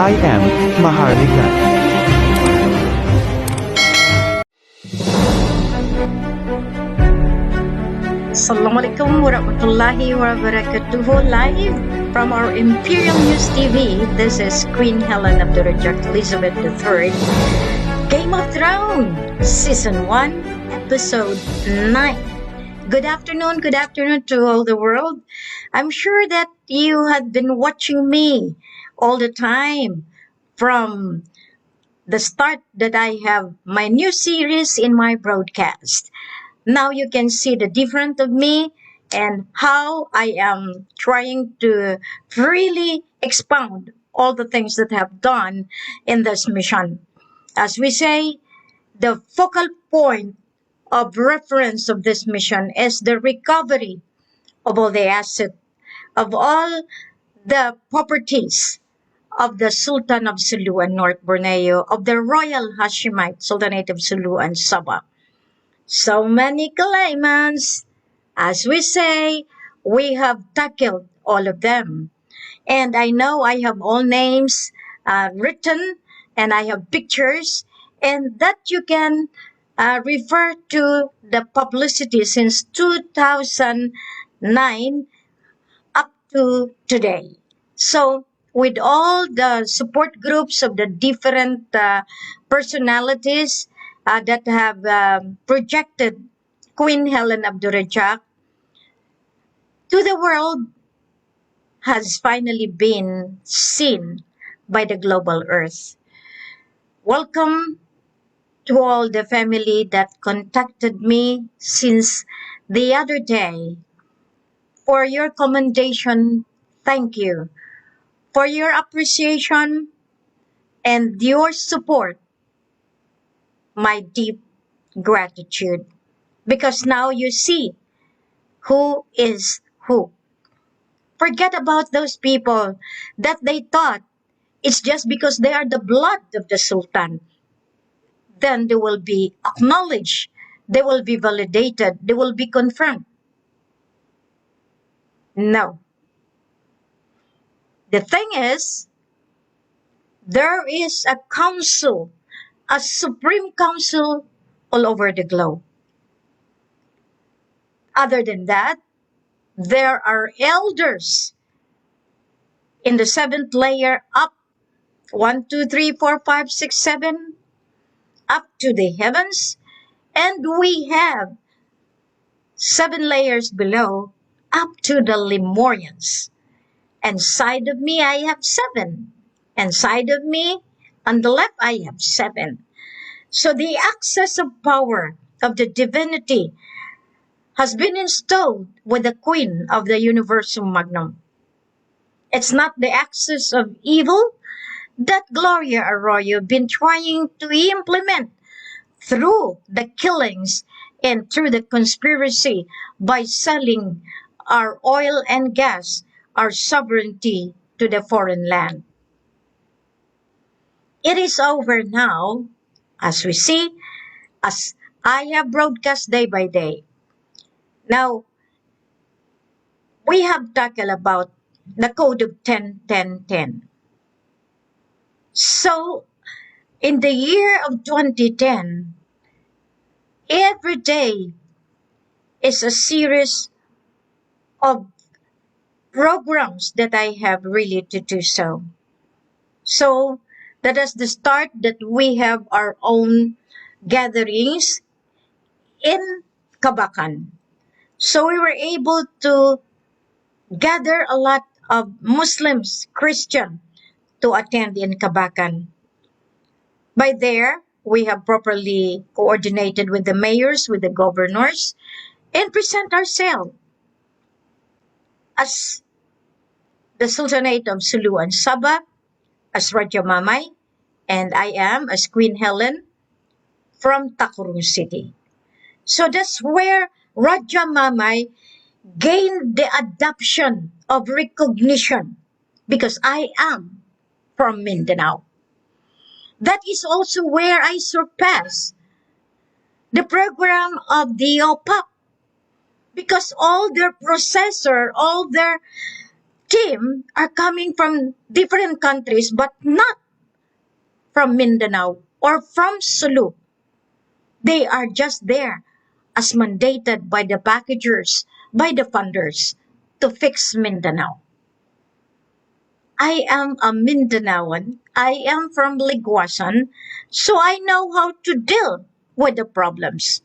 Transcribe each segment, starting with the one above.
I am Maharlika. Assalamualaikum warahmatullahi wabarakatuh. Live from our Imperial News TV, this is Queen Helen of the Reject Elizabeth III. Game of Thrones, Season 1, Episode 9. Good afternoon to all the world. I'm sure that you have been watching me all the time from the start that I have my new series in my broadcast. Now you can see the difference of me and how I am trying to really expound all the things that I have done in this mission. As we say, the focal point of reference of this mission is the recovery of all the assets, of all the properties of the Sultan of Sulu and North Borneo, of the Royal Hashemite Sultanate of Sulu and Sabah. So many claimants, as we say, we have tackled all of them. And I know I have all names written and I have pictures and that you can refer to the publicity since 2009 up to today. So with all the support groups of the different personalities that have projected Queen Helen Abdurrahman to the world has finally been seen by the global earth. Welcome to all the family that contacted me since the other day. For your commendation, thank you. For your appreciation and your support, my deep gratitude. Because now you see who is who. Forget about those people that they thought it's just because they are the blood of the Sultan. Then they will be acknowledged, they will be validated, they will be confirmed. No. The thing is, there is a council, a supreme council all over the globe. Other than that, there are elders in the seventh layer up 1, 2, 3, 4, 5, 6, 7 up to the heavens, and we have 7 layers below up to the Lemurians. And side of me I have 7, and side of me on the left I have 7. So the access of power of the divinity has been installed with the Queen of the Universum Magnum. It's not the axis of evil that Gloria Arroyo been trying to implement through the killings and through the conspiracy by selling our oil and gas, our sovereignty to the foreign land. It is over now, as we see, as I have broadcast day by day. Now, we have tackled about the code of 10-10-10. So, in the year of 2010, every day is a series of programs that I have really to do so. So, that is the start that we have our own gatherings in Kabakan. So we were able to gather a lot of Muslims, Christian, to attend in Kabakan. By there, we have properly coordinated with the mayors, with the governors, and present ourselves as the Sultanate of Sulu and Sabah, as Raja Mamay, and I am as Queen Helen from Takurung City. So that's where Raja Mamay gained the adoption of recognition because I am from Mindanao. That is also where I surpass the program of the OPAP because all their processor, all their team are coming from different countries but not from Mindanao or from Sulu. They are just there as mandated by the packagers, by the funders to fix Mindanao. I am a Mindanaoan. I am from Liguasan, so I know how to deal with the problems.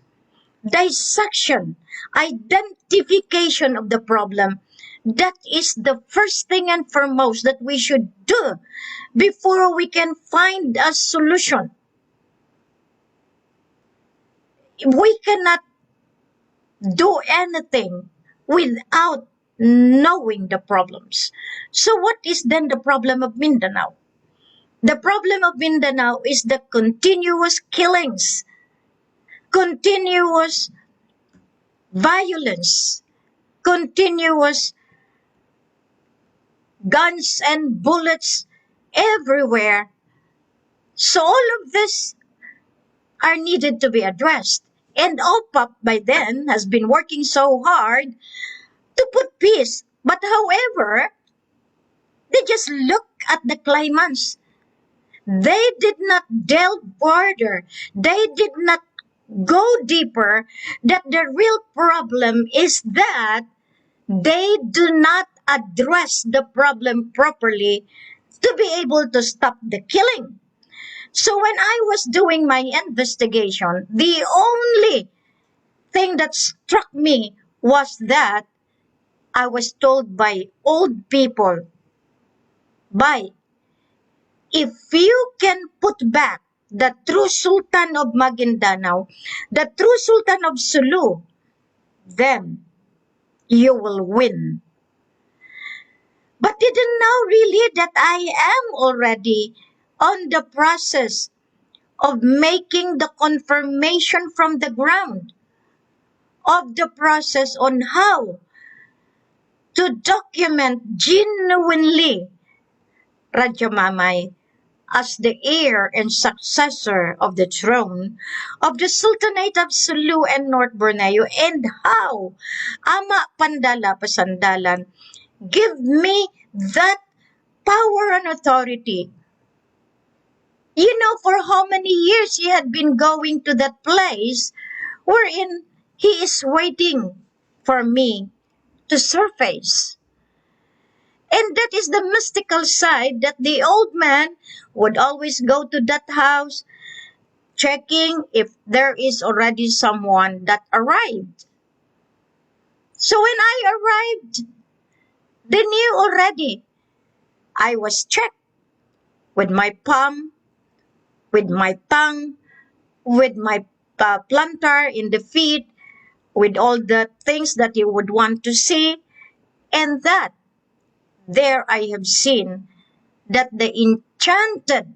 Dissection, identification of the problem, that is the first thing and foremost that we should do before we can find a solution. We cannot do anything without knowing the problems. So what is then the problem of Mindanao? The problem of Mindanao is the continuous killings, continuous violence, continuous guns and bullets everywhere. So all of this are needed to be addressed. And OPAP by then has been working so hard to put peace. But however, they just look at the claimants. They did not delve further. They did not go deeper. That the real problem is that they do not address the problem properly to be able to stop the killing. So when I was doing my investigation, the only thing that struck me was that I was told by old people, by if you can put back the true Sultan of Maguindanao, the true Sultan of Sulu, then you will win. But didn't know really that I am already on the process of making the confirmation from the ground of the process on how to document genuinely Rajamamay as the heir and successor of the throne of the Sultanate of Sulu and North Borneo, and how Ama Pandala Pasandalan give me that power and authority. You know, for how many years he had been going to that place wherein he is waiting for me to surface. And that is the mystical side that the old man would always go to that house, checking if there is already someone that arrived. So when I arrived, they knew already. I was checked with my palm, with my tongue, with my plantar in the feet, with all the things that you would want to see. And that, there I have seen that the enchanted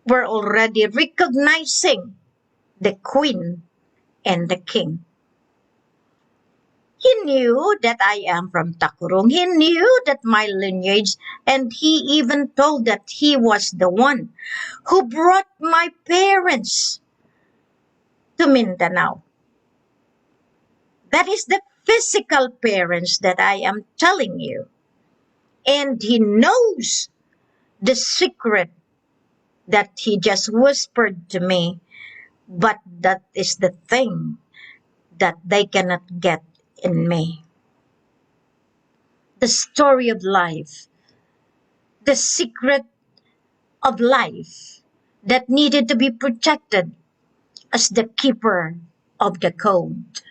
were already recognizing the queen and the king. He knew that I am from Takurong. He knew that my lineage, and he even told that he was the one who brought my parents to Mindanao. That is the physical parents that I am telling you. And he knows the secret that he just whispered to me, but that is the thing that they cannot get in me. The story of life, the secret of life that needed to be protected as the keeper of the code.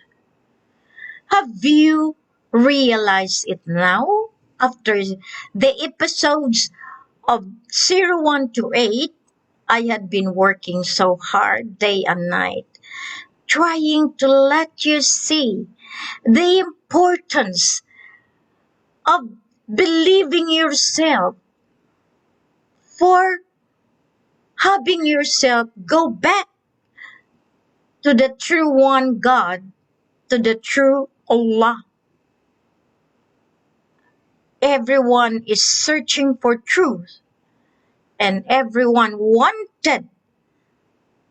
Have you realized it now after the episodes of 01 to 8? I had been working so hard day and night, trying to let you see the importance of believing yourself, for having yourself go back to the true one God, to the true Allah. Everyone is searching for truth, and everyone wanted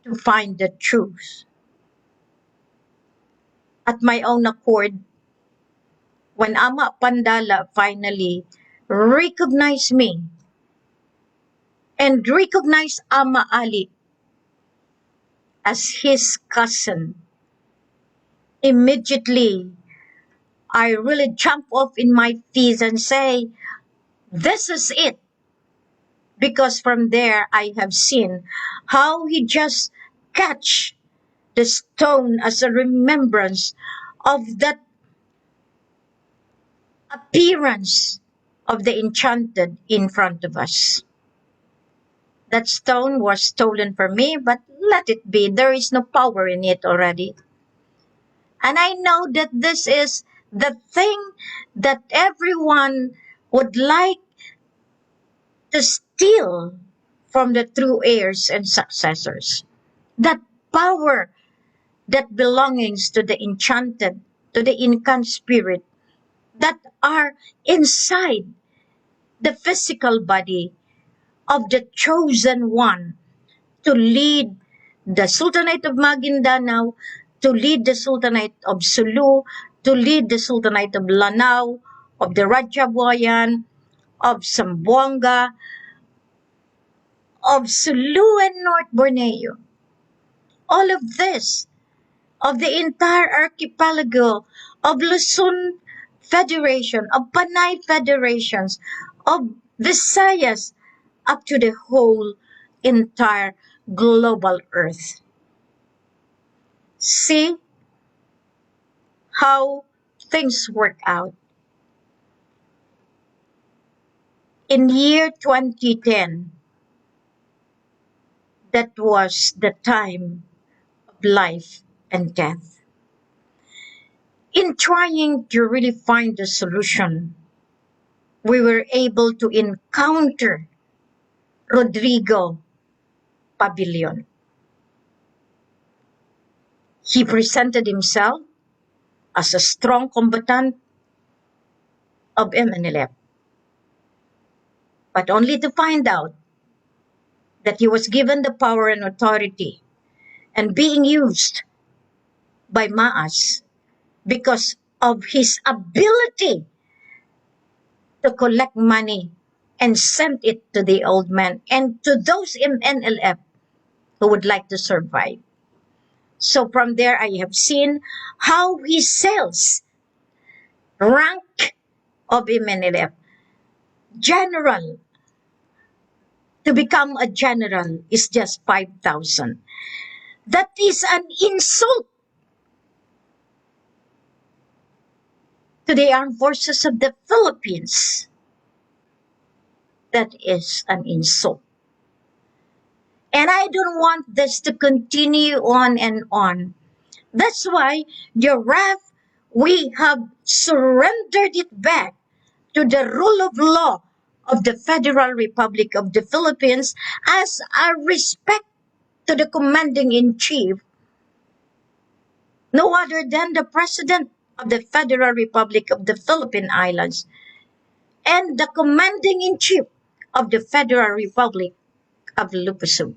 to find the truth. At my own accord, when Ama Pandala finally recognized me and recognized Ama Ali as his cousin, immediately I really jump off in my feet and say, this is it. Because from there I have seen how he just catch the stone as a remembrance of that appearance of the enchanted in front of us. That stone was stolen from me, but let it be. There is no power in it already. And I know that this is the thing that everyone would like to steal from the true heirs and successors. That power that belongs to the enchanted, to the Incan spirit that are inside the physical body of the chosen one to lead the Sultanate of Maguindanao, to lead the Sultanate of Sulu, to lead the Sultanate of Lanao, of the Rajabuayan, of Zamboanga, of Sulu and North Borneo. All of this, of the entire archipelago, of Luzon Federation, of Panay Federations, of Visayas, up to the whole entire global earth. See how things work out. In year 2010, that was the time of life and death. In trying to really find the solution, we were able to encounter Rodrigo Pavilion. He presented himself as a strong combatant of MNLF, but only to find out that he was given the power and authority and being used by Maas because of his ability to collect money and send it to the old man and to those in NLF who would like to survive. So from there, I have seen how he sells rank of MNLF. General, to become a general is just 5,000. That is an insult to the armed forces of the Philippines. That is an insult. And I don't want this to continue on and on. That's why the RAF, we have surrendered it back to the rule of law of the Federal Republic of the Philippines as a respect to the commanding-in-chief, no other than the President of the Federal Republic of the Philippine Islands and the commanding-in-chief of the Federal Republic of Lupusum.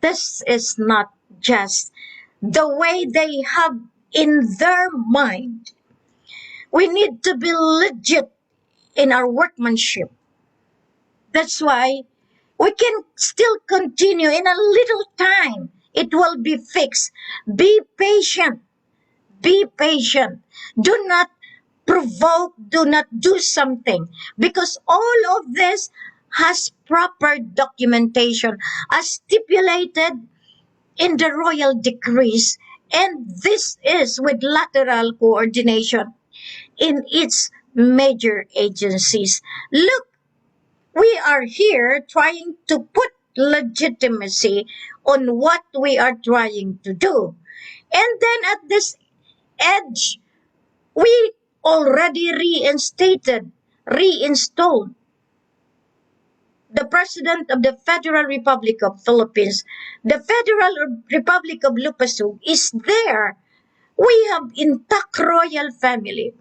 This is not just the way they have in their mind. We need to be legit in our workmanship. That's why we can still continue in a little time. It will be fixed. Be patient. Be patient. Do not provoke. Do not do something. Because all of this has proper documentation as stipulated in the royal decrees. And this is with lateral coordination in its major agencies. Look, we are here trying to put legitimacy on what we are trying to do. And then at this edge, we already reinstalled the President of the Federal Republic of Philippines. The Federal Republic of Lupasug is there. We have intact royal family.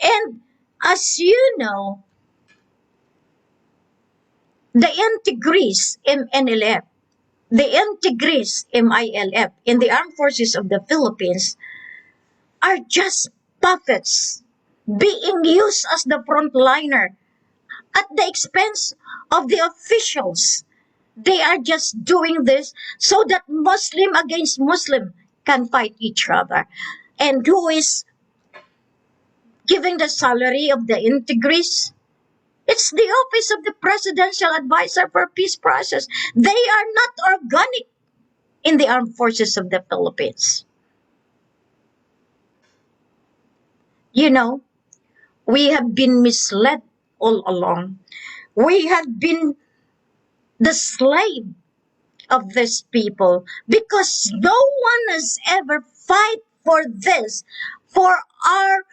And as you know, the integris MNLF, the integris MILF in the armed forces of the Philippines are just puppets being used as the frontliner at the expense of the officials. They are just doing this so that Muslim against Muslim can fight each other. And who is giving the salary of the integris? It's the office of the presidential advisor for peace process. They are not organic in the armed forces of the Philippines. You know, we have been misled all along. We have been the slave of these people because no one has ever fight for this, for our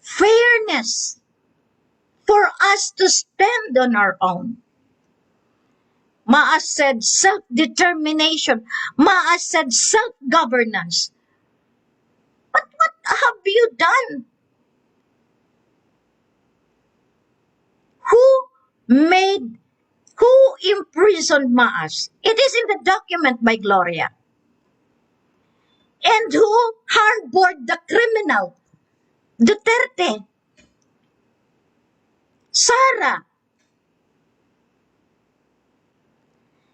fairness, for us to stand on our own. Maa said self-determination. Maa said self-governance. But what have you done? Who made, who imprisoned Maas? It is in the document by Gloria. And who harbored the criminal? Duterte. Sara.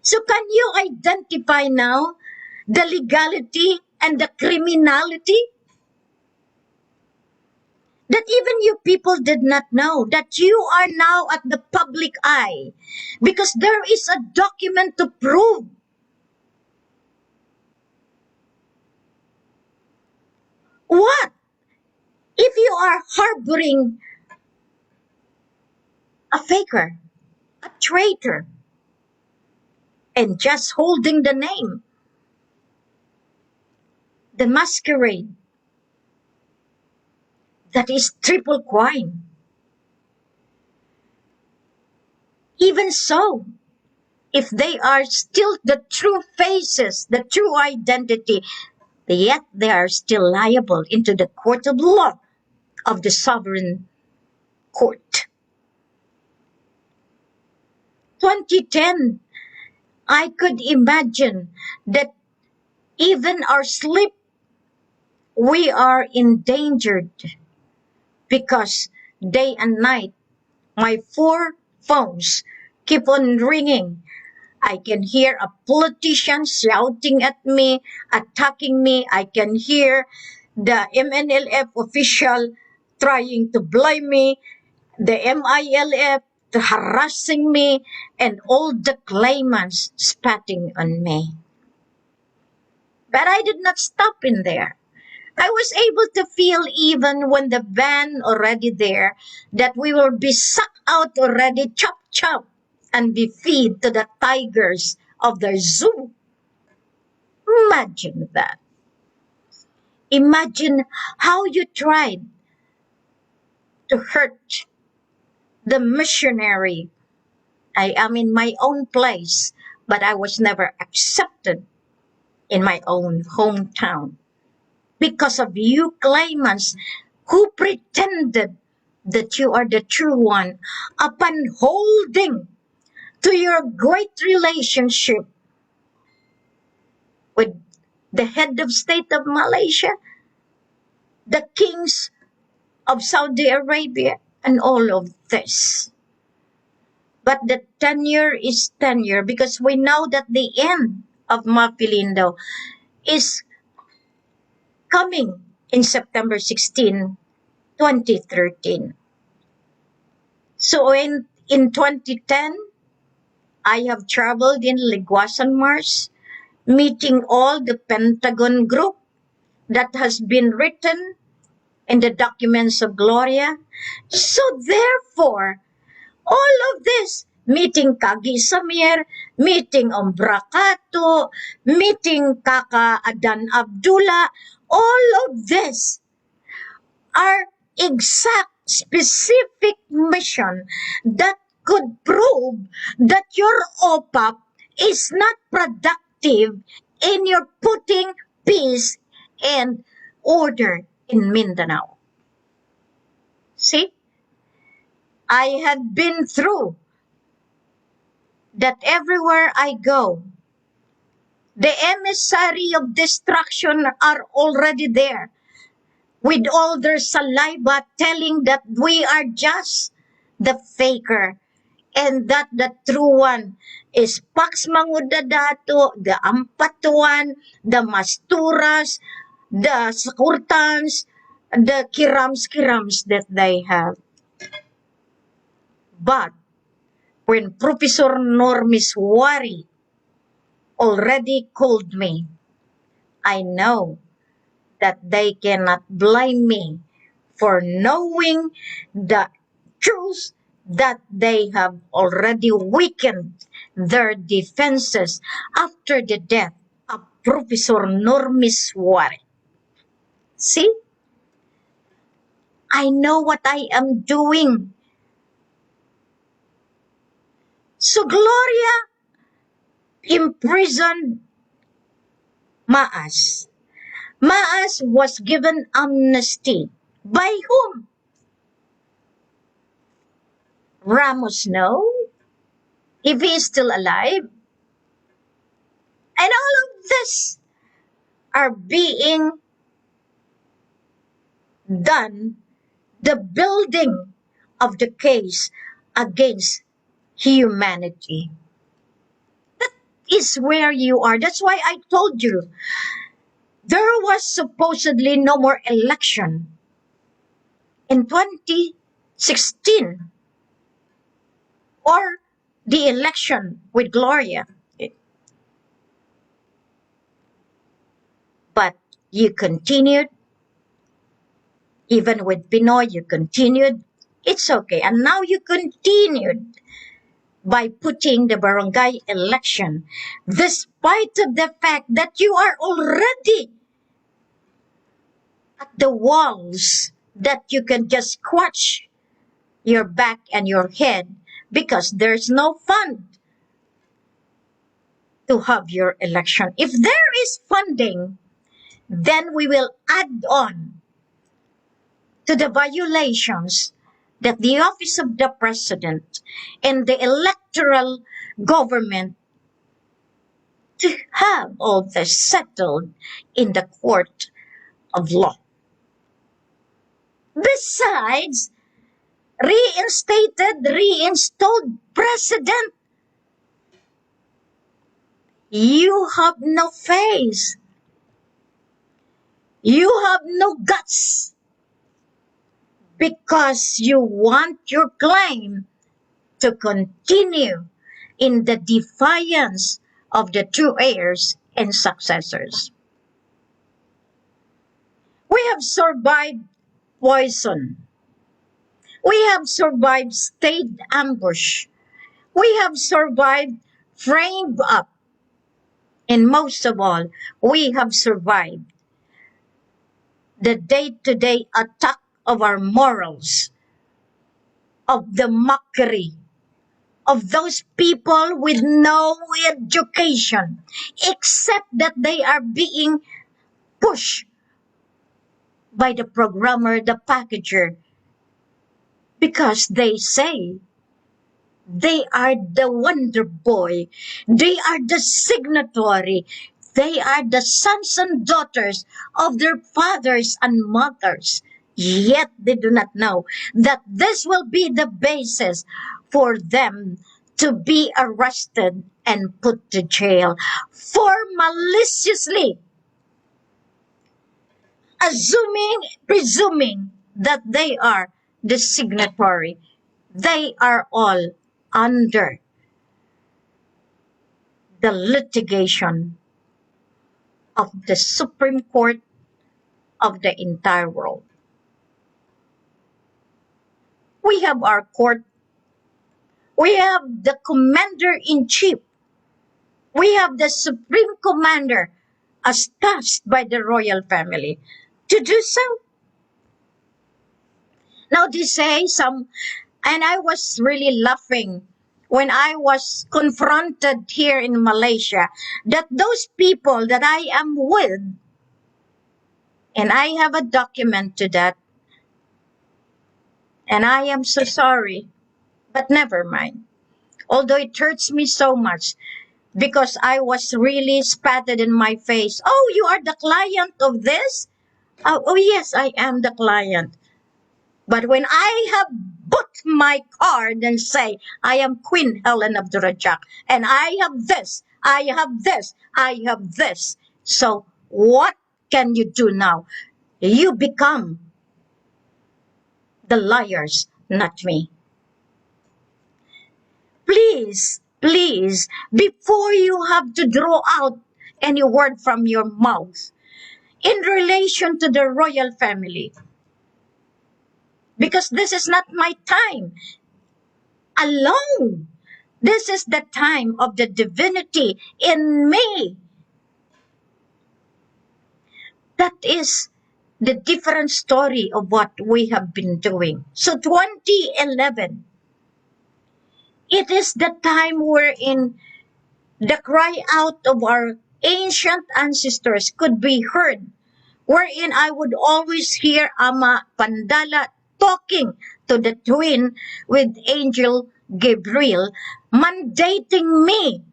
So can you identify now the legality and the criminality? That even you people did not know that you are now at the public eye because there is a document to prove. What if you are harboring a faker, a traitor, and just holding the name, the masquerade? That is triple crime. Even so, if they are still the true faces, the true identity, yet they are still liable into the court of law of the sovereign court. 2010, I could imagine that even our sleep, we are endangered because day and night, my 4 phones keep on ringing. I can hear a politician shouting at me, attacking me. I can hear the MNLF official trying to blame me, the MILF harassing me, and all the claimants spatting on me. But I did not stop in there. I was able to feel even when the van already there that we will be sucked out already, chop chop, and be fed to the tigers of the zoo. Imagine that. Imagine how you tried to hurt the missionary. I am in my own place, but I was never accepted in my own hometown because of you claimants who pretended that you are the true one upon holding to your great relationship with the head of state of Malaysia, the kings of Saudi Arabia, and all of this. But the tenure is tenure because we know that the end of Mapilindo is coming in September 16, 2013. So in 2010, I have traveled in Liguasan, Mars, meeting all the Pentagon group that has been written in the documents of Gloria. So therefore, all of this, meeting Kagi Samir, meeting Ombrakato, meeting Kaka Adan Abdullah, all of this are exact specific mission that could prove that your OPAP is not productive in your putting peace and order in Mindanao. See? I have been through that everywhere I go, the emissary of destruction are already there. with all their saliva telling that we are just the faker and that the true one is Pax Mangudadato, the Ampatuan, the Masturas, the Sakurtans, the Kirams that they have. But when Professor Normiswari already called me, I know that they cannot blame me for knowing the truth that they have already weakened their defenses after the death of Professor Normiswari. See, I know what I am doing. So Gloria imprisoned Maas. Maas was given amnesty. By whom? Ramos no? If he is still alive? And all of this are being done, the building of the case against humanity. That is where you are. That's why I told you there was supposedly no more election in 2016 or the election with Gloria. But you continued, even with Pinoy, you continued. It's okay. And now you continued by putting the barangay election, despite of the fact that you are already at the walls that you can just scratch your back and your head because there's no fund to have your election. If there is funding, then we will add on to the violations that the office of the president and the electoral government to have all this settled in the court of law. Besides, reinstalled president, you have no face. You have no guts because you want your claim to continue in the defiance of the true heirs and successors. We have survived poison. We have survived state ambush. We have survived framed up. And most of all, we have survived the day-to-day attack of our morals, of the mockery of those people with no education, except that they are being pushed by the programmer, the packager, because they say they are the wonder boy, they are the signatory, they are the sons and daughters of their fathers and mothers. Yet they do not know that this will be the basis for them to be arrested and put to jail for maliciously presuming that they are the signatory. They are all under the litigation of the Supreme Court of the entire world. We have our court. We have the commander-in-chief. We have the supreme commander as tasked by the royal family to do so. Now they say some, and I was really laughing when I was confronted here in Malaysia, that those people that I am with, and I have a document to that, and I am so sorry, but never mind. Although it hurts me so much because I was really spatted in my face. Oh, you are the client of this? Oh, yes, I am the client. But when I have booked my card and say, I am Queen Helen of Durajak, and I have this, I have this, I have this. So what can you do now? You become the liars, not me. Please, please, before you have to draw out any word from your mouth in relation to the royal family, because this is not my time alone. This is the time of the divinity in me. That is the different story of what we have been doing. So 2011, it is the time wherein the cry out of our ancient ancestors could be heard, wherein I would always hear Ama Pandala talking to the twin with Angel Gabriel, mandating me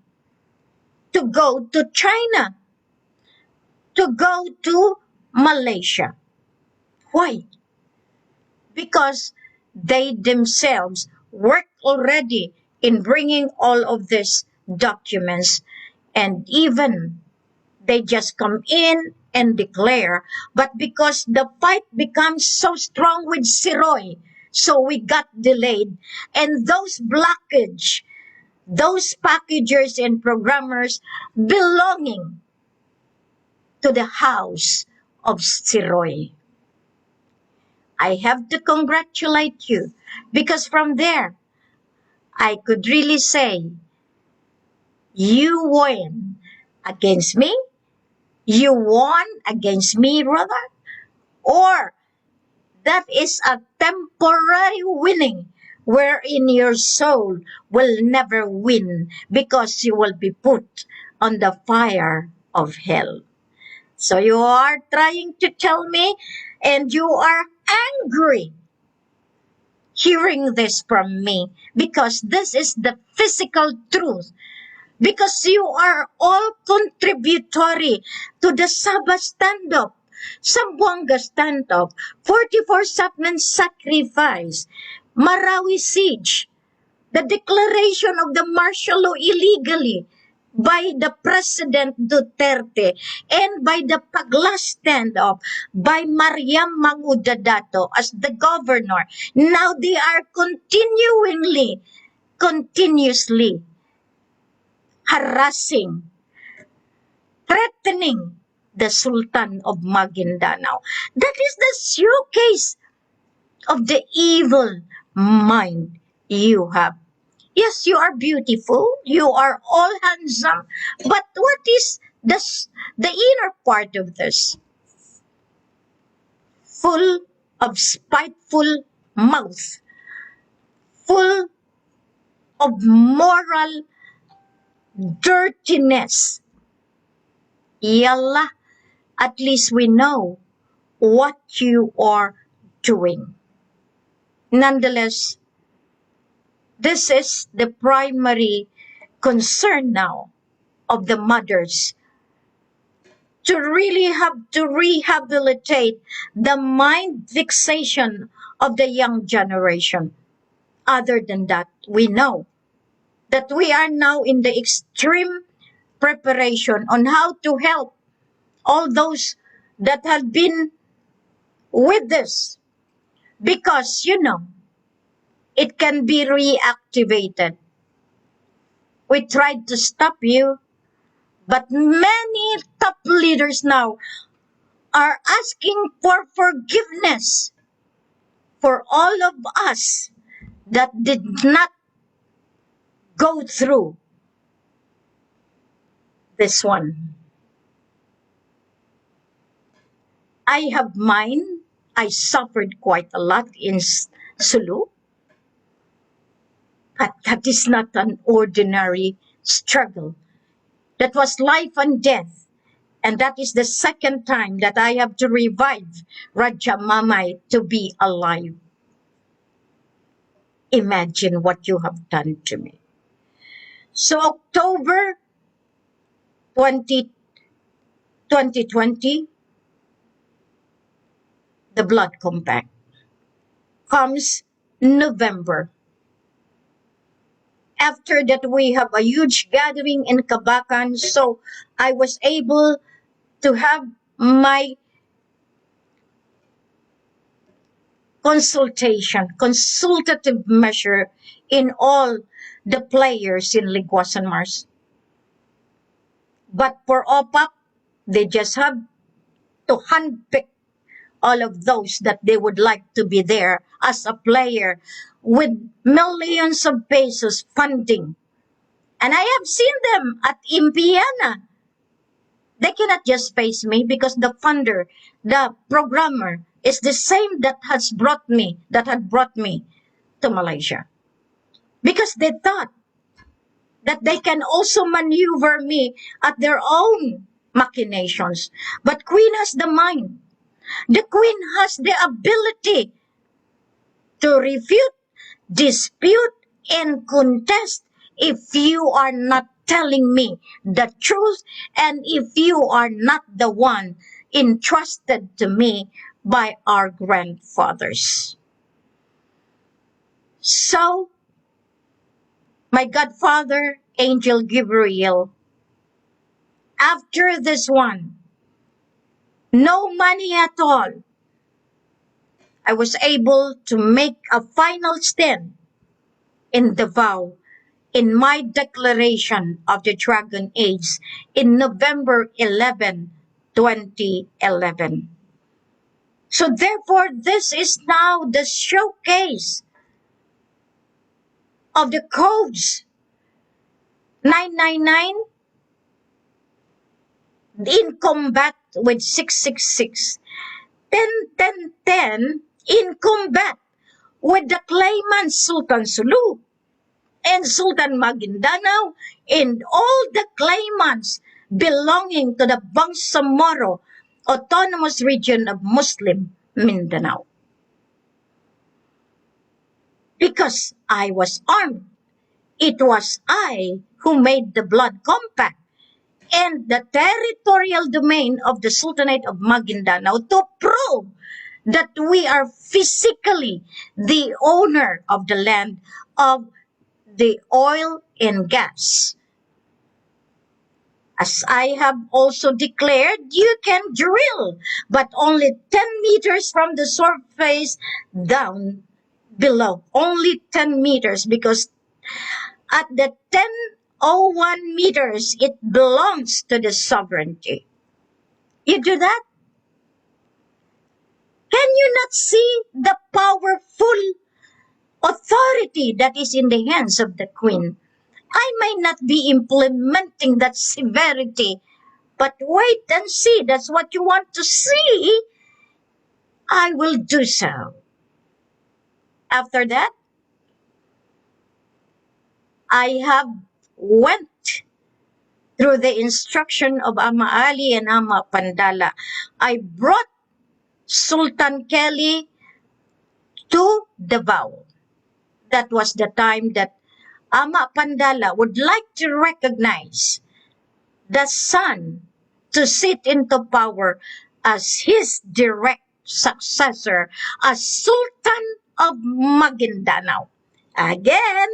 to go to China, to go to Malaysia. Why? Because they themselves work already in bringing all of these documents, and even they just come in and declare. But because the fight becomes so strong with Siroy, so we got delayed. And those blockage, those packagers and programmers belonging to the house of Siroy. I have to congratulate you because from there, I could really say, you win against me, you won against me, rather, or that is a temporary winning wherein your soul will never win because you will be put on the fire of hell. So you are trying to tell me, and you are angry hearing this from me because this is the physical truth. Because you are all contributory to the Sabbath stand-up, Sambuanga stand-up, 44/7 sacrifice, Marawi siege, the declaration of the martial law illegally by the President Duterte and by the Paglas stand-up by Mariam Mangudadato as the governor. Now they are continuously harassing, threatening the Sultan of Maguindanao. That is the showcase of the evil mind you have. Yes, you are beautiful, you are all handsome, but what is the inner part of this? Full of spiteful mouth, full of moral dirtiness. Yalla, at least we know what you are doing. Nonetheless, this is the primary concern now of the mothers to really have to rehabilitate the mind fixation of the young generation. Other than that, we know that we are now in the extreme preparation on how to help all those that have been with this because, it can be reactivated. We tried to stop you, but many top leaders now are asking for forgiveness for all of us that did not go through this one. I have mine. I suffered quite a lot in Sulu. But that is not an ordinary struggle. That was life and death. And that is the second time that I have to revive Raja Mamay to be alive. Imagine what you have done to me. So October 2020, the blood compact comes November. After that, we have a huge gathering in Kabakan, so I was able to have my consultative measure in all the players in Liguasan Mars. But for OPAP, they just have to handpick all of those that they would like to be there as a player with millions of pesos funding. And I have seen them at Impiana. They cannot just face me because the funder, the programmer, is the same that had brought me to Malaysia. Because they thought that they can also maneuver me at their own machinations. But Queen has the mind. The Queen has the ability to refute, dispute, and contest if you are not telling me the truth and if you are not the one entrusted to me by our grandfathers. So, my godfather, Angel Gabriel, after this one, no money at all, I was able to make a final stand in Davao in my declaration of the Dragon Age in November 11, 2011. So therefore, this is now the showcase of the codes 999 in combat with 666, 10 in combat with the claimant Sultan Sulu and Sultan Maguindanao and all the claimants belonging to the Bangsamoro Autonomous Region of Muslim Mindanao. Because I was armed. It was I who made the blood compact and the territorial domain of the Sultanate of Maguindanao to prove that we are physically the owner of the land of the oil and gas. As I have also declared, you can drill, but only 10 meters from the surface down below. Only 10 meters because at the 1001 meters, it belongs to the sovereignty. You do that? Can you not see the powerful authority that is in the hands of the Queen? I may not be implementing that severity, but wait and see. That's what you want to see. I will do so. After that, I have went through the instruction of Ama Ali and Ama Pandala. I brought Sultan Kelly to Davao. That was the time that Ama Pandala would like to recognize the son to sit into power as his direct successor as Sultan of Maguindanao. Again,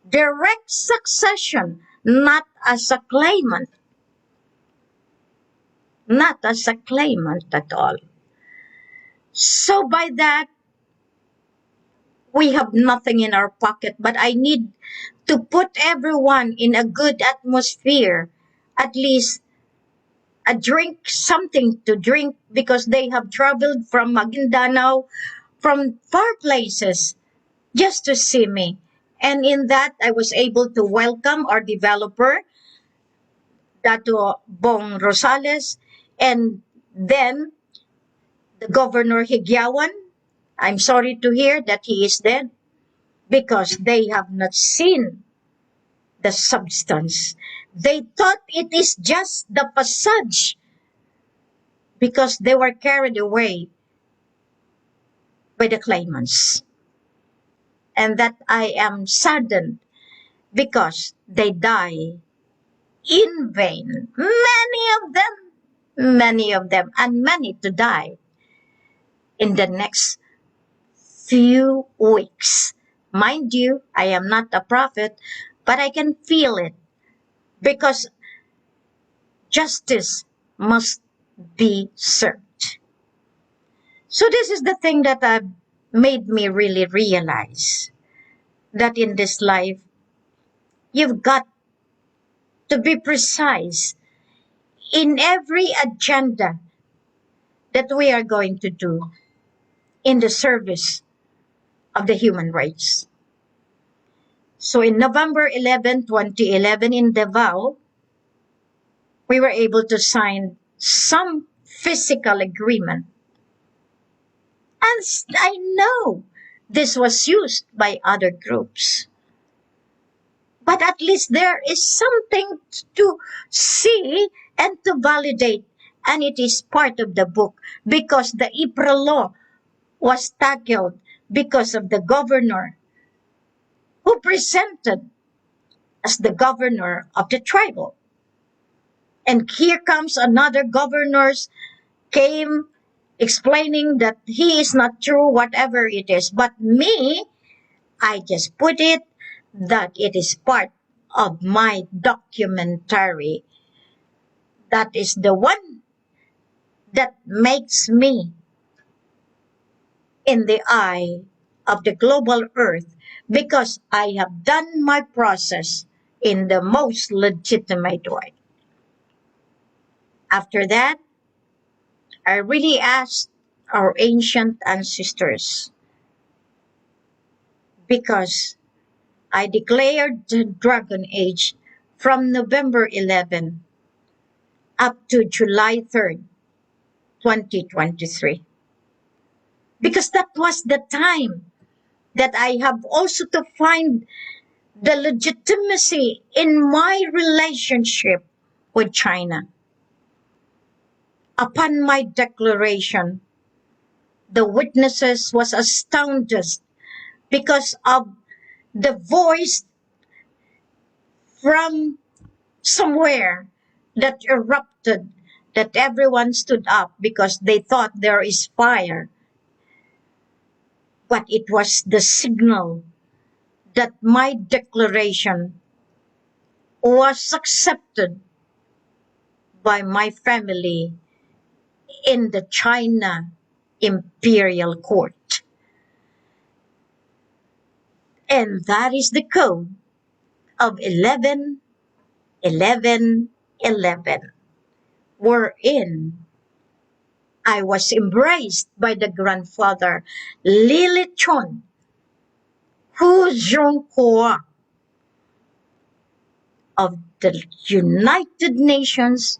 direct succession, not as a claimant. Not as a claimant at all. So by that, we have nothing in our pocket, but I need to put everyone in a good atmosphere, at least a drink, something to drink, because they have traveled from Maguindanao, from far places, just to see me. And in that, I was able to welcome our developer, Dato Bong Rosales, and then the Governor Higyawan. I'm sorry to hear that he is dead because they have not seen the substance. They thought it is just the passage because they were carried away by the claimants. And that I am saddened because they die in vain. Many of them, and many to die. in the next few weeks. Mind you, I am not a prophet, but I can feel it because justice must be served. So this is the thing that made me really realize that in this life, you've got to be precise in every agenda that we are going to do in the service of the human race. So in November 11, 2011 in Davao, we were able to sign some physical agreement. And I know this was used by other groups. But at least there is something to see and to validate. And it is part of the book because the IPRA law was tackled because of the governor who presented as the governor of the tribal. And here comes another governors came explaining that he is not true, whatever it is. But me, I just put it that it is part of my documentary. That is the one that makes me in the eye of the global earth because I have done my process in the most legitimate way. After that, I really asked our ancient ancestors because I declared the Dragon Age from November 11 up to July 3rd, 2023. Because that was the time that I have also to find the legitimacy in my relationship with China. Upon my declaration, the witnesses was astounded because of the voice from somewhere that erupted, that everyone stood up because they thought there is fire. But it was the signal that my declaration was accepted by my family in the China Imperial Court. And that is the code of 11, 11, 11, wherein I was embraced by the grandfather Lilichon, Hu Zhonghua of the United Nations,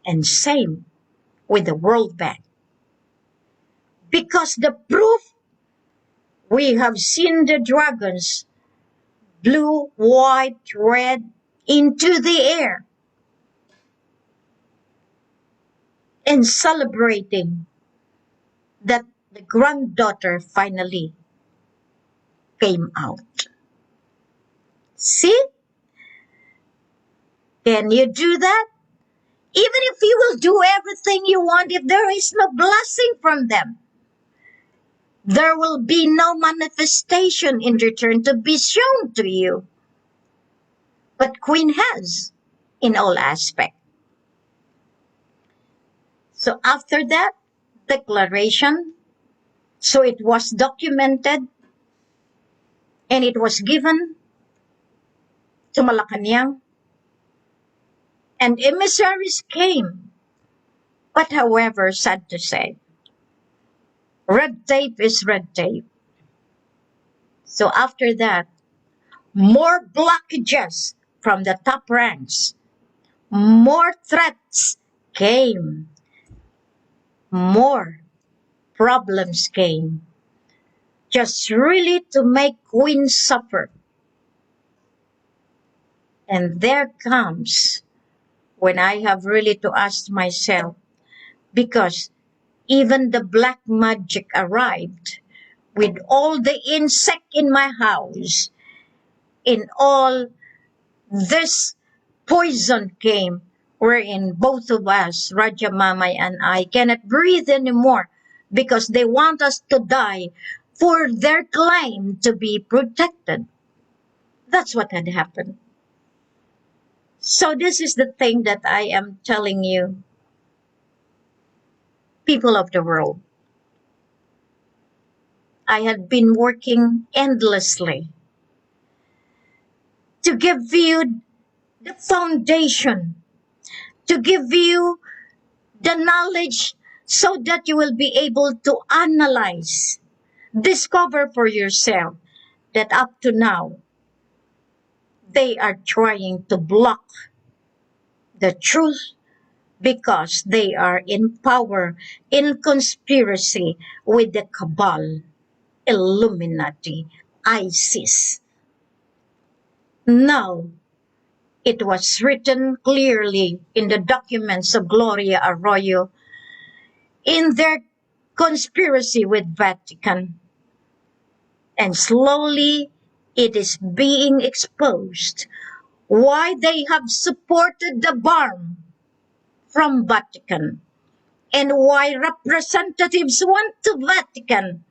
and same with the World Bank. Because the proof, we have seen the dragons, blue, white, red, into the air, and celebrating that the granddaughter finally came out. See? Can you do that? Even if you will do everything you want, if there is no blessing from them, there will be no manifestation in return to be shown to you. But Queen has in all aspects. So after that declaration, so it was documented and it was given to Malacanang, and emissaries came. But however, sad to say, red tape is red tape. So after that, more blockages from the top ranks, more threats came, more problems came, just really to make Queen suffer. And there comes when I have really to ask myself, because even the black magic arrived with all the insect in my house, in all this poison came, wherein both of us, Raja Mamay and I, cannot breathe anymore because they want us to die for their claim to be protected. That's what had happened. So this is the thing that I am telling you, people of the world. I had been working endlessly to give you the foundation, to give you the knowledge so that you will be able to analyze, discover for yourself that up to now, they are trying to block the truth because they are in power, in conspiracy with the cabal, Illuminati, ISIS. Now, it was written clearly in the documents of Gloria Arroyo in their conspiracy with Vatican. And slowly it is being exposed why they have supported the bomb from Vatican and why representatives went to Vatican,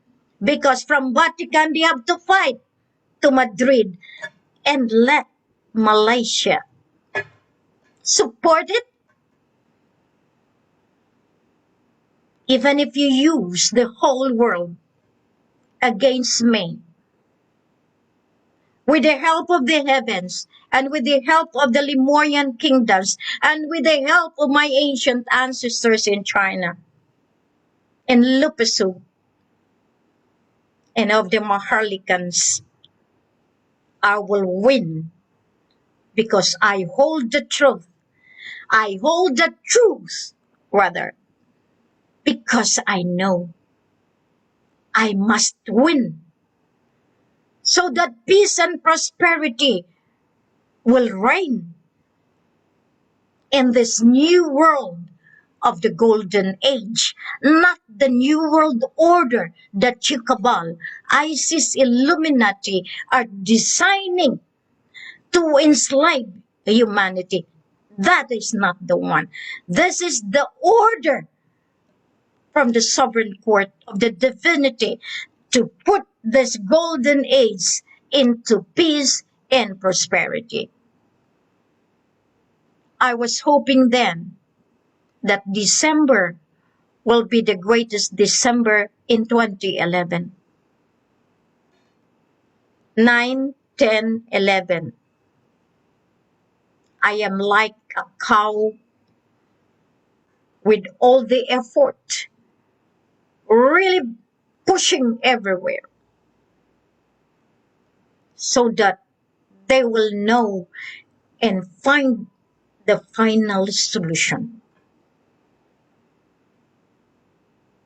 because from Vatican they have to fight to Madrid and let Malaysia support it. Even if you use the whole world against me, with the help of the heavens and with the help of the Lemurian kingdoms and with the help of my ancient ancestors in China and Lupisu and of the Maharlikans, I will win because I hold the truth. I hold the truth, rather, because I know I must win so that peace and prosperity will reign in this new world of the golden age, not the new world order that Chicabal, ISIS, Illuminati are designing to enslave humanity. That is not the one. This is the order from the sovereign court of the divinity to put this golden age into peace and prosperity. I was hoping then that December will be the greatest December in 2011. 9, 10, 11. I am like a cow with all the effort, really pushing everywhere so that they will know and find the final solution.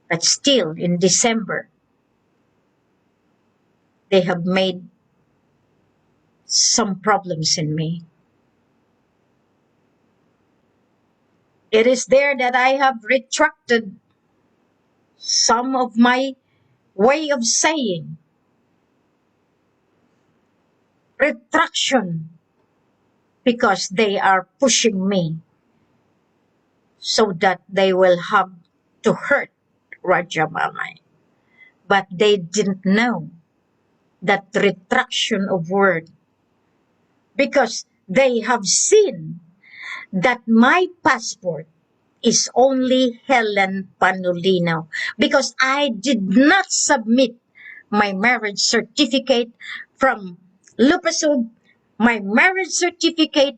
But still, in December, they have made some problems in me. It is there that I have retracted some of my way of saying. Retraction, because they are pushing me so that they will have to hurt Rajamamay. But they didn't know that retraction of word, because they have seen that my passport is only Helen Panolino, because I did not submit my marriage certificate from Lupasug, my marriage certificate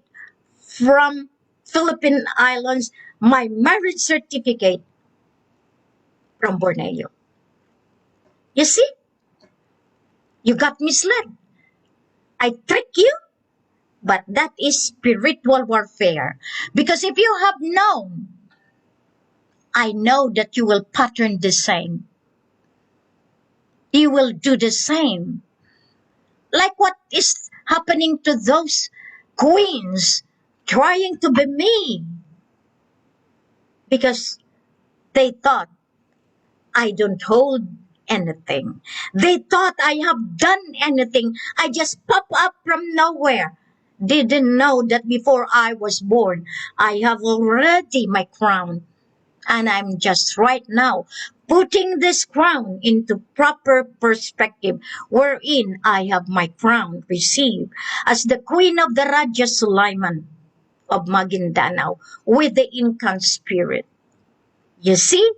from Philippine Islands, my marriage certificate from Borneo. You see, you got misled. I trick you, but that is spiritual warfare. Because if you have known, I know that you will pattern the same. You will do the same. Like what is happening to those queens trying to be me. Because they thought I don't hold anything. They thought I have done anything. I just pop up from nowhere. Didn't know that before I was born, I have already my crown And I'm just right now putting this crown into proper perspective, wherein I have my crown received as the Queen of the Raja Sulaiman of Maguindanao with the Incan spirit. You see,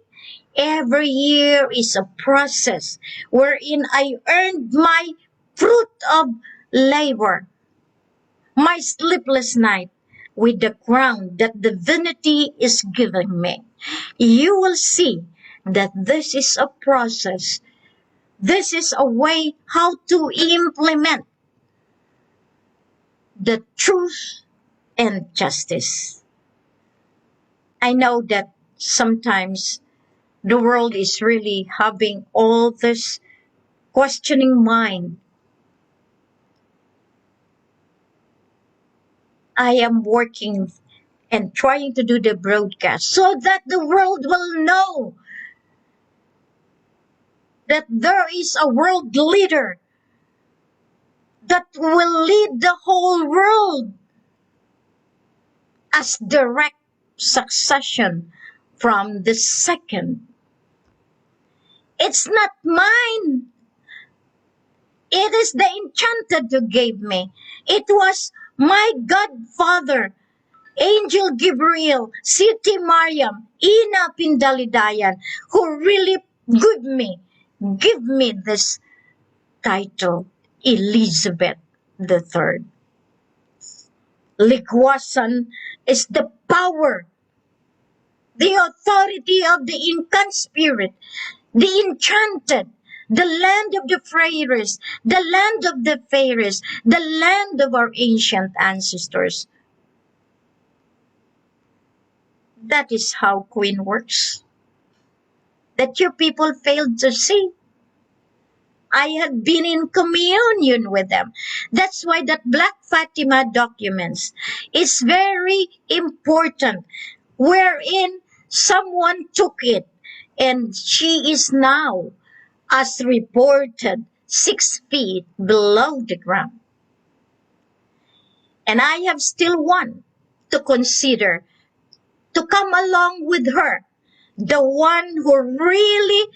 every year is a process wherein I earned my fruit of labor, my sleepless night, with the crown that divinity is giving me. You will see that this is a process. This is a way how to implement the truth and justice. I know that sometimes the world is really having all this questioning mind. I am working and trying to do the broadcast so that the world will know that there is a world leader that will lead the whole world as direct succession from the second. It's not mine. It is the enchanted who gave me. It was my godfather, Angel Gabriel, Siti Mariam, Ina Pindalidayan, who really give me this title, Elizabeth III. Ligwasan is the power, the authority of the Incan spirit, the enchanted, the land of the fairies, the land of the fairies, the land of our ancient ancestors. That is how Queen works. That you people failed to see. I had been in communion with them. That's why that Black Fatima documents is very important, wherein someone took it and she is now, as reported, 6 feet below the ground. And I have still one to consider to come along with her, the one who really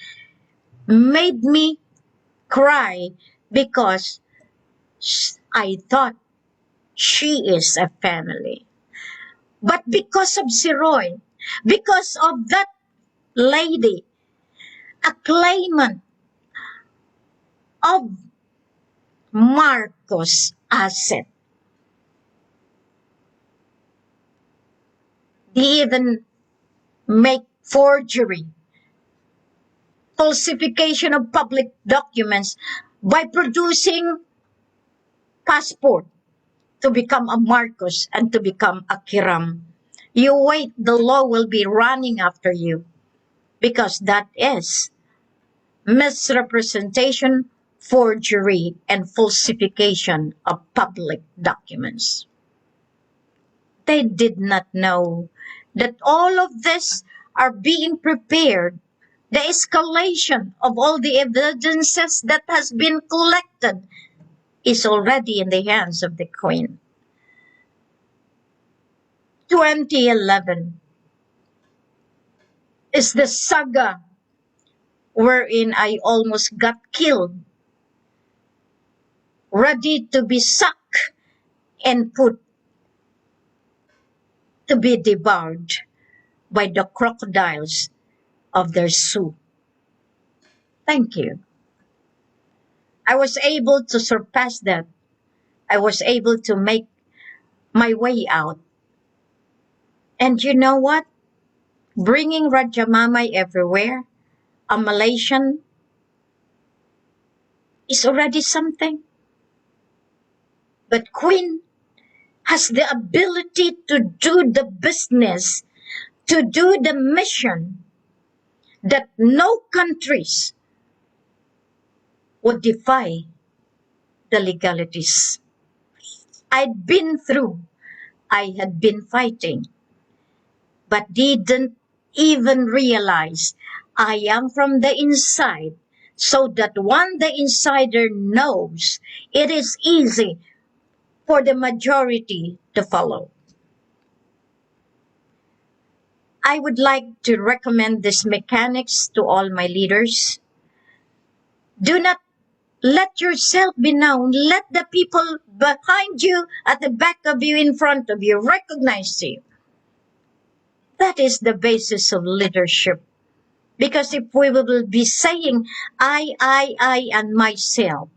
made me cry because I thought she is a family. But because of Siroy, because of that lady, a claimant of Marcos' asset, they even make forgery, falsification of public documents by producing passport to become a Marcos and to become a Kiram. You wait, the law will be running after you because that is misrepresentation, forgery, and falsification of public documents. They did not know that all of this are being prepared. The escalation of all the evidences that has been collected is already in the hands of the Queen. 2011 is the saga wherein I almost got killed, ready to be sucked and put to be devoured by the crocodiles of their zoo. Thank you. I was able to surpass that. I was able to make my way out. And you know what? Bringing Rajamamay everywhere, a Malaysian, is already something. But Queen has the ability to do the business, to do the mission that no countries would defy the legalities. I'd been through, I had been fighting, but didn't even realize I am from the inside, so that when the insider knows, it is easy for the majority to follow. I would like to recommend this mechanics to all my leaders. Do not let yourself be known. Let the people behind you, at the back of you, in front of you, recognize you. That is the basis of leadership. Because if we will be saying, I, and myself,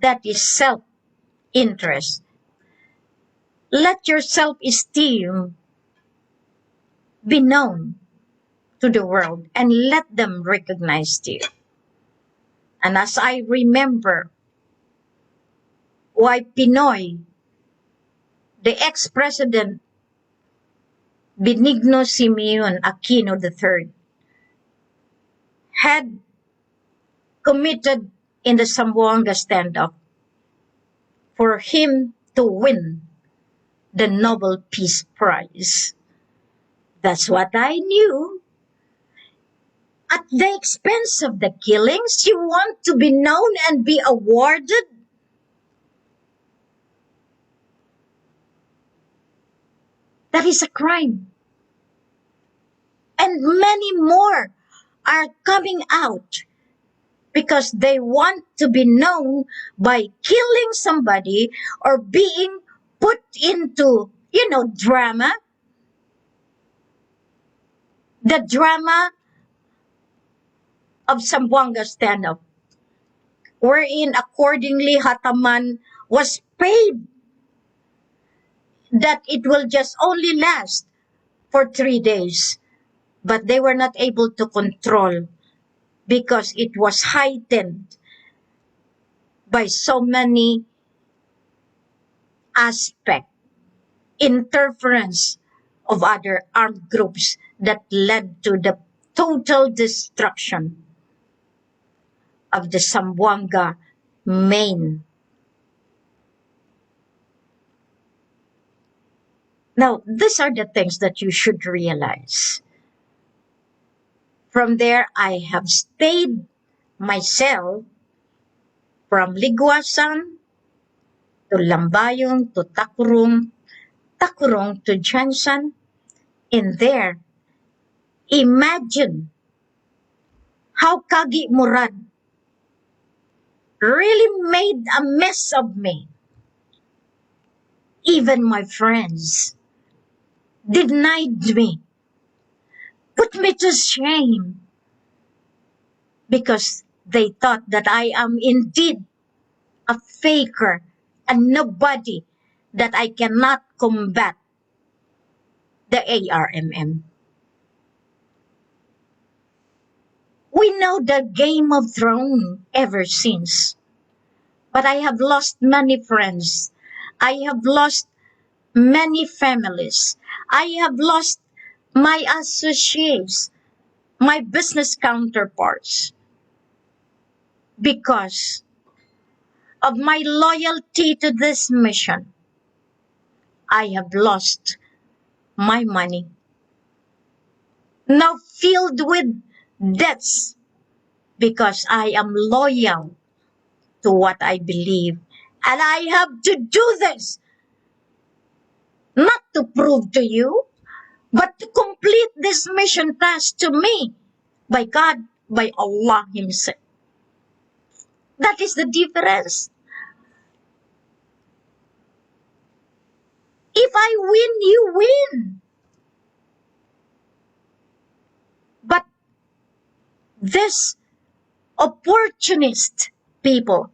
that is self-interest. Let your self-esteem be known to the world and let them recognize you. And as I remember why Pinoy, the ex-president Benigno Simeon Aquino III, had committed in the Zamboanga standoff for him to win the Nobel Peace Prize. That's what I knew. At the expense of the killings, you want to be known and be awarded? That is a crime. And many more are coming out because they want to be known by killing somebody or being put into, drama. The drama of Zamboanga standoff, wherein accordingly Hataman was paid that it will just only last for 3 days. But they were not able to control because it was heightened by so many aspects, interference of other armed groups that led to the total destruction of the Zamboanga main. Now, these are the things that you should realize. From there, I have stayed myself from Liguasan to Lambayong to Takurong to Jansan. In there, imagine how Kagi Murad really made a mess of me. Even my friends denied me, put me to shame, because they thought that I am indeed a faker and nobody, that I cannot combat the ARMM. We know the Game of Thrones ever since. But I have lost many friends. I have lost many families. I have lost my associates, my business counterparts, because of my loyalty to this mission. I have lost my money, now filled with debts, because I am loyal to what I believe. And I have to do this, not to prove to you, but to complete this mission task to me by God, by Allah Himself. That is the difference. If I win, you win. But this opportunist people,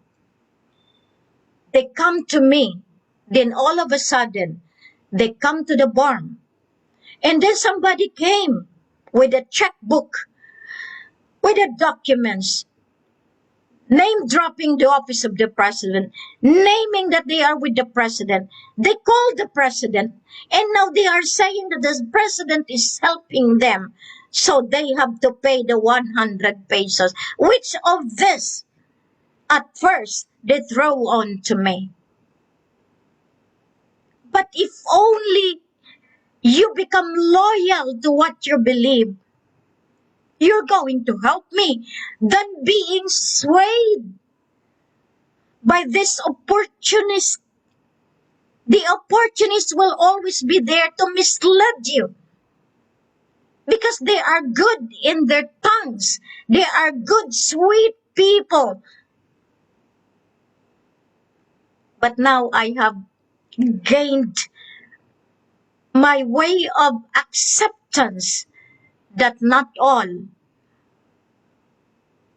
they come to me, then all of a sudden, they come to the barn. And then somebody came with a checkbook, with the documents, name dropping the office of the president, naming that they are with the president. They called the president, and now they are saying that the president is helping them. So they have to pay the 100 pesos. Which of this, at first, they throw on to me? But if only you become loyal to what you believe, you're going to help me, than being swayed by this opportunist. The opportunist will always be there to mislead you. because they are good in their tongues. They are good, sweet people. But now I have gained my way of acceptance that not all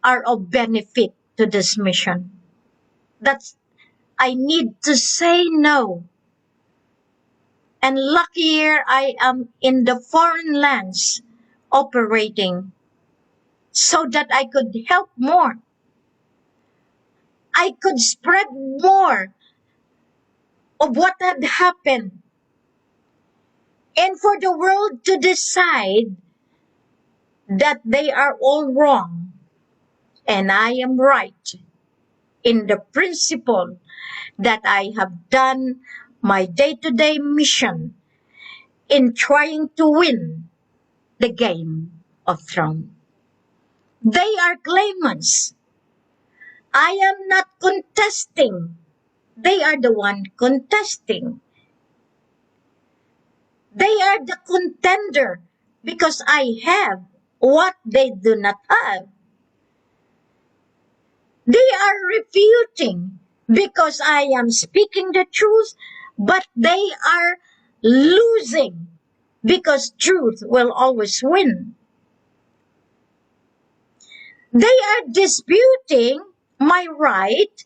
are of benefit to this mission. That's I need to say no. And luckier I am in the foreign lands operating so that I could help more. I could spread more of what had happened. And for the world to decide that they are all wrong and I am right in the principle that I have done my day-to-day mission in trying to win the game of throne. They are claimants. I am not contesting. They are the one contesting. They are the contender because I have what they do not have. They are refuting because I am speaking the truth, but they are losing because truth will always win. They are disputing my right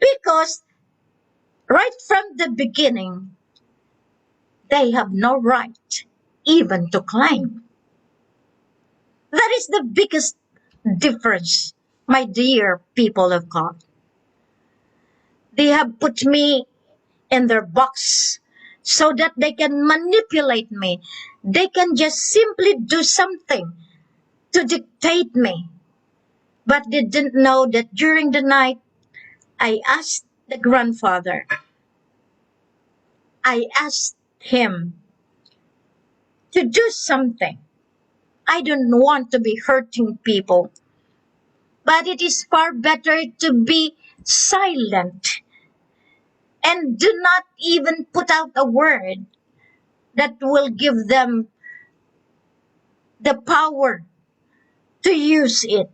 because right from the beginning, they have no right even to claim. That is the biggest difference, my dear people of God. They have put me in their box so that they can manipulate me. They can just simply do something to dictate me. But they didn't know that during the night, I asked the grandfather, I asked him to do something. I don't want to be hurting people, but it is far better to be silent and do not even put out a word that will give them the power to use it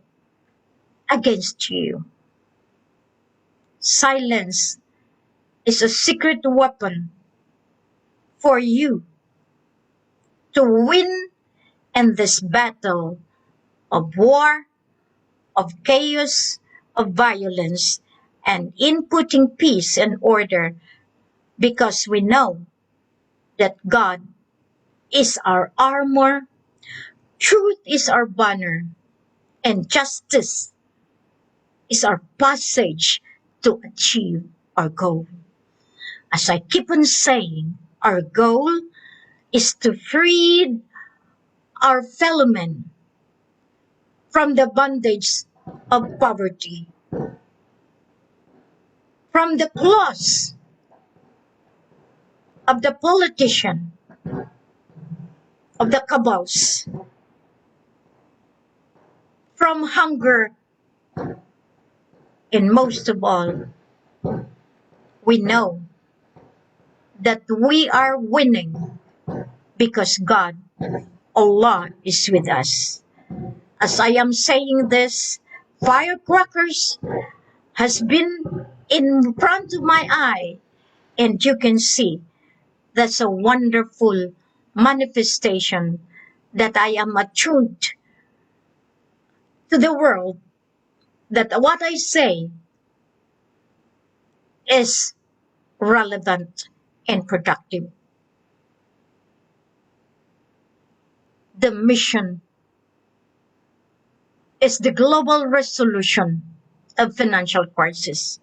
against you. Silence is a secret weapon for you to win in this battle of war, of chaos, of violence, and in putting peace and order because we know that God is our armor, truth is our banner, and justice is our passage to achieve our goal. As I keep on saying, our goal is to free our fellow men from the bondage of poverty, from the claws of the politician, of the cabals, from hunger, and most of all, we know that we are winning because God, Allah, is with us. As I am saying this, firecrackers has been in front of my eye, and you can see that's a wonderful manifestation that I am attuned to the world, that what I say is relevant and productive. The mission is the global resolution of financial crisis.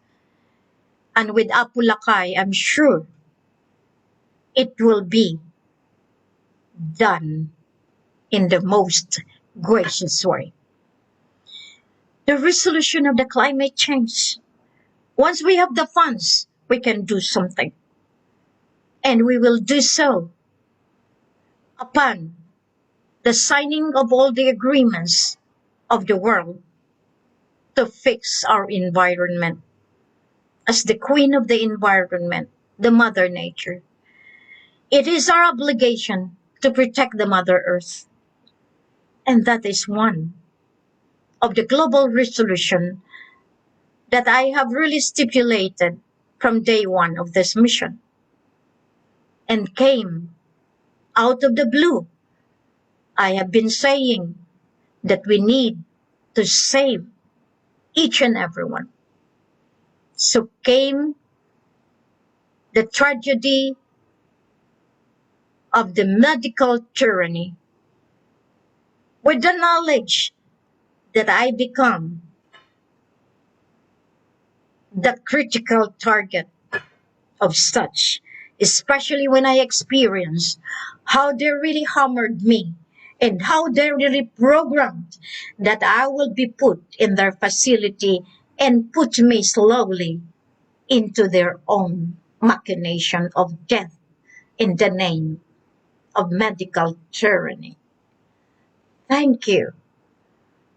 And with Apulakay, I'm sure it will be done in the most gracious way. The resolution of the climate change. Once we have the funds, we can do something. And we will do so upon the signing of all the agreements of the world to fix our environment. As the queen of the environment, the mother nature, it is our obligation to protect the Mother Earth. And that is one of the global resolution that I have really stipulated from day one of this mission, and came out of the blue. I have been saying that we need to save each and everyone. So came the tragedy of the medical tyranny with the knowledge that I become the critical target of such, especially when I experienced how they really hammered me and how they really programmed that I will be put in their facility and put me slowly into their own machination of death in the name of medical tyranny. Thank you.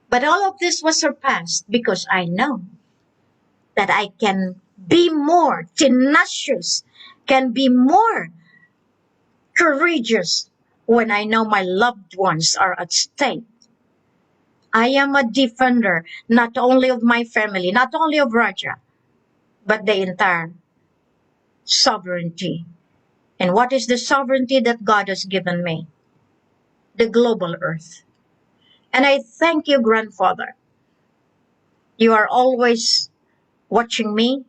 But all of this was surpassed because I know that I can be more tenacious, can be more courageous when I know my loved ones are at stake. I am a defender not only of my family, not only of Raja, but the entire sovereignty. And what is the sovereignty that God has given me? The global earth. And I thank you, grandfather. You are always watching me,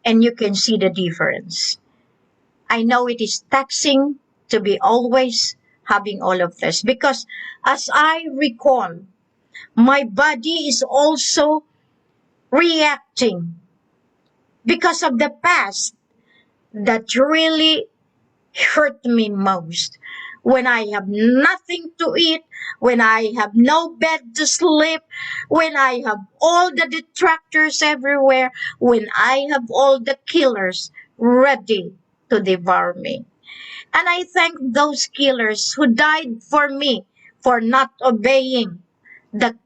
and you can see the difference. I know it is taxing to be always having all of this, because as I recall, my body is also reacting because of the past that really hurt me most. When I have nothing to eat, when I have no bed to sleep, when I have all the detractors everywhere, when I have all the killers ready to devour me. And I thank those killers who died for me for not obeying the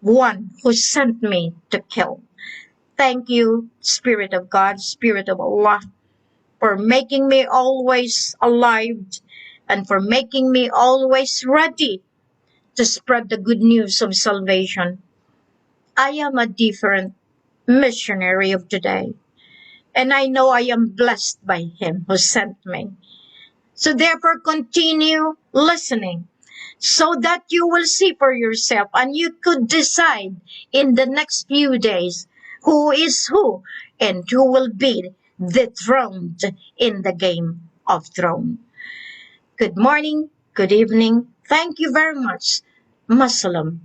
one who sent me to kill. Thank you, Spirit of God, Spirit of Allah, for making me always alive and for making me always ready to spread the good news of salvation. I am a different missionary of today, and I know I am blessed by Him who sent me. So therefore, continue listening so that you will see for yourself and you could decide in the next few days who is who and who will be dethroned in the Game of Thrones. Good morning, good evening. Thank you very much. Masalam.